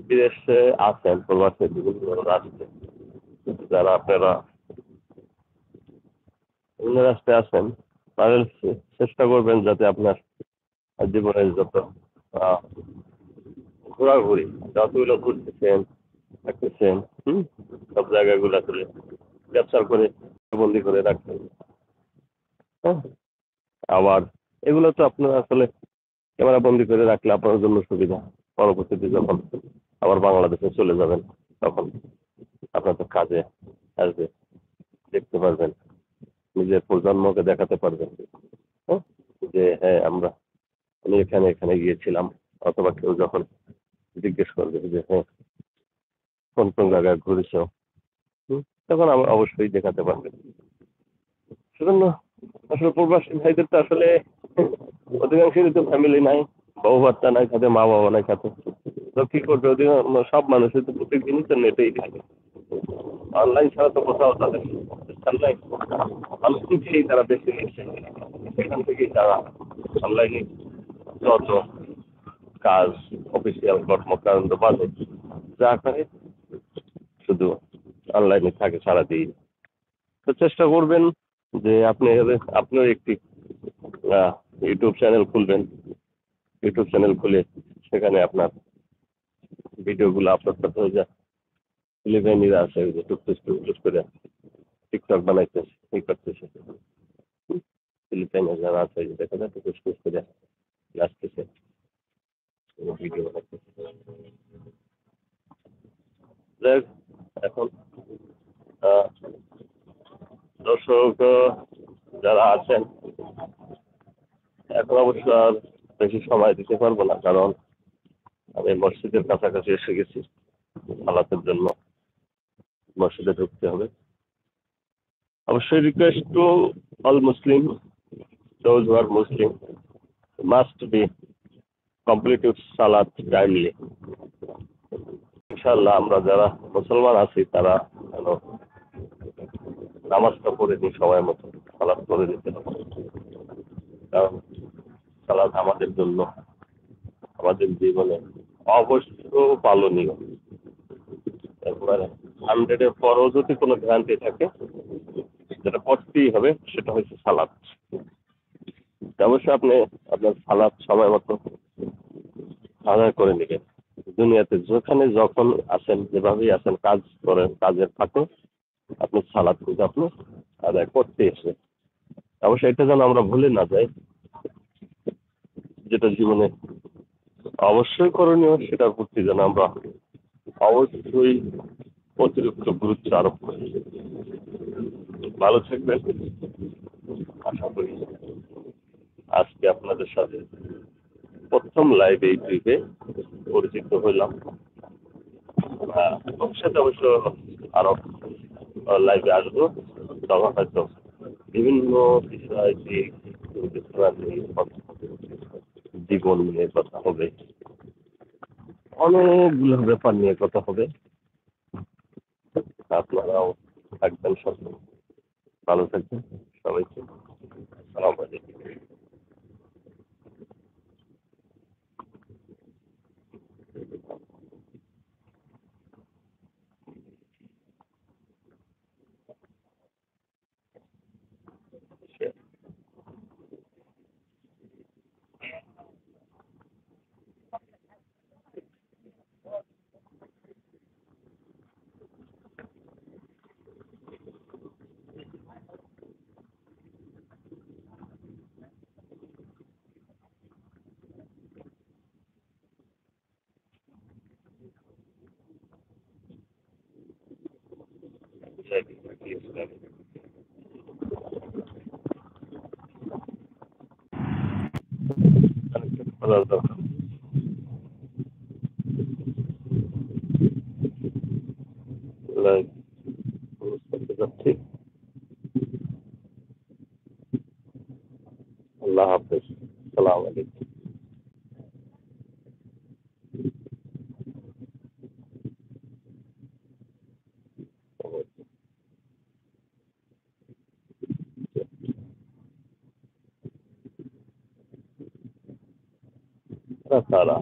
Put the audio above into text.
বিদেশে আছেন, প্রবাসে বিভিন্ন রাষ্ট্রে, যারা আপনারা অন্য রাষ্ট্রে আছেন, তাদের চেষ্টা করবেন যাতে আপনার জীবনের যত আহ, ঘোরাঘুরি, যতগুলো ঘুরতেছেন থাকতেছেন, সব জায়গাগুলো আসলে ক্যাপচার করে বন্দি করে রাখবেন। হ্যাঁ, আবার এগুলো তো আপনার আসলে ক্যামেরা বন্দি করে রাখলে আপনার জন্য সুবিধা। পরবর্তীতে যখন আবার বাংলাদেশে চলে যাবেন, তখন আপনার তো কাজে আসবে, দেখতে পারবেন, নিজের প্রজন্মকে দেখাতে পারবেন। হ্যাঁ, যে হ্যাঁ আমি এখানে এখানে গিয়েছিলাম, অথবা কেউ যখন জিজ্ঞেস করবে যে হ্যাঁ কোন কোন জায়গায় ঘুরেছ, তখন আমরা অবশ্যই দেখাতে পারবেন। সেজন্য আসলে প্রবাসী ভাইদের তো আসলে অধিকাংশেরই তো ফ্যামিলি নাই, বউ বাচ্চা নাই সাথে, মা বাবা নাই সাথে। তো কি করবে, সব মানুষের তো প্রত্যেকদিনই তো নেটেই থাকে। অনলাইন ছাড়া তো কোথাও তাদের স্থান নাই। অনলাইন থেকেই তারা বেশি নিচ্ছে, সেখান থেকেই তারা অনলাইনে যত কাজ, অফিসিয়াল কর্মকাণ্ড বাদে যা করে শুধু অনলাইনে থাকে সারাদিন। তো চেষ্টা করবেন যে আপনিও একটি ইউটিউব চ্যানেল খুলবেন। ইউটিউব চ্যানেল খুলে সেখানে আপনার ভিডিওগুলো আপলোড করতে হয়ে যায়। ফিলিপাইনিরা আছে ওই যে টুকটুস টুকটুস করে টিকটক বানাইতেছে, ই করতেছে। ফিলিপাইনে যারা আছে ওই যে দেখা যায় টুকটুস টুকটুস করে নাচতেছে, ভিডিও বানাইতেছে। যাই হোক, এখন আহ, দর্শক যারা আছেন, এখন অবশ্য আর বেশি সময় দিতে পারবো না, কারণ আমি মসজিদের কাছাকাছি এসে গেছি। সালাতের জন্য মসজিদে ঢুকতে হবে। অবশ্যই request to all Muslim, those who are Muslim must be completed salat timely. ইনশাআল্লাহ আমরা যারা মুসলমান আছি তারা যেন নামাজটা পড়ে নিই সময় মতো, সালাত করে নিতে হবে। কারণ সালাত আমাদের জন্য, আমাদের জীবনে অবশ্য পালনীয়। একবারে 100-এর পরও যদি কোনো ভ্রান্তি থাকে, যেটা করতেই হবে সেটা হচ্ছে সালাত। অবশ্যই আপনি আপনার সালাত সময় মতো আদায় করে নেবেন। দুনিয়াতে যেখানে যখন আছেন, যেভাবেই আছেন, কাজ করেন, কাজের ফাঁকে আপনি সালাদ কিন্তু আপনি আদায় করতে এসে, অবশ্যই এটা যেন আমরা ভুলে না যাই। যেটা জীবনে অবশ্যই করণীয়, সেটার প্রতি যেন আমরা অবশ্যই অতিরিক্ত গুরুত্ব আরোপ করি। ভালো থাকবেন। আশা করি আজকে আপনাদের সাথে প্রথম লাইভ এই ট্রিপে পরিচিত হইলাম। ভবিষ্যতে অবশ্য আরো লাইভে আসবো, তখন হয়তো বিভিন্ন বিষয় নিয়ে, জীবন নিয়ে কথা হবে, অনেকগুলো ব্যাপার নিয়ে কথা হবে। আপনারাও থাকবেন, সব ভালো থাকবেন। সবাইকে সালাম আলাইকুম। আল্লাহ হাফেজ, সালাম আলাইকুম। সারা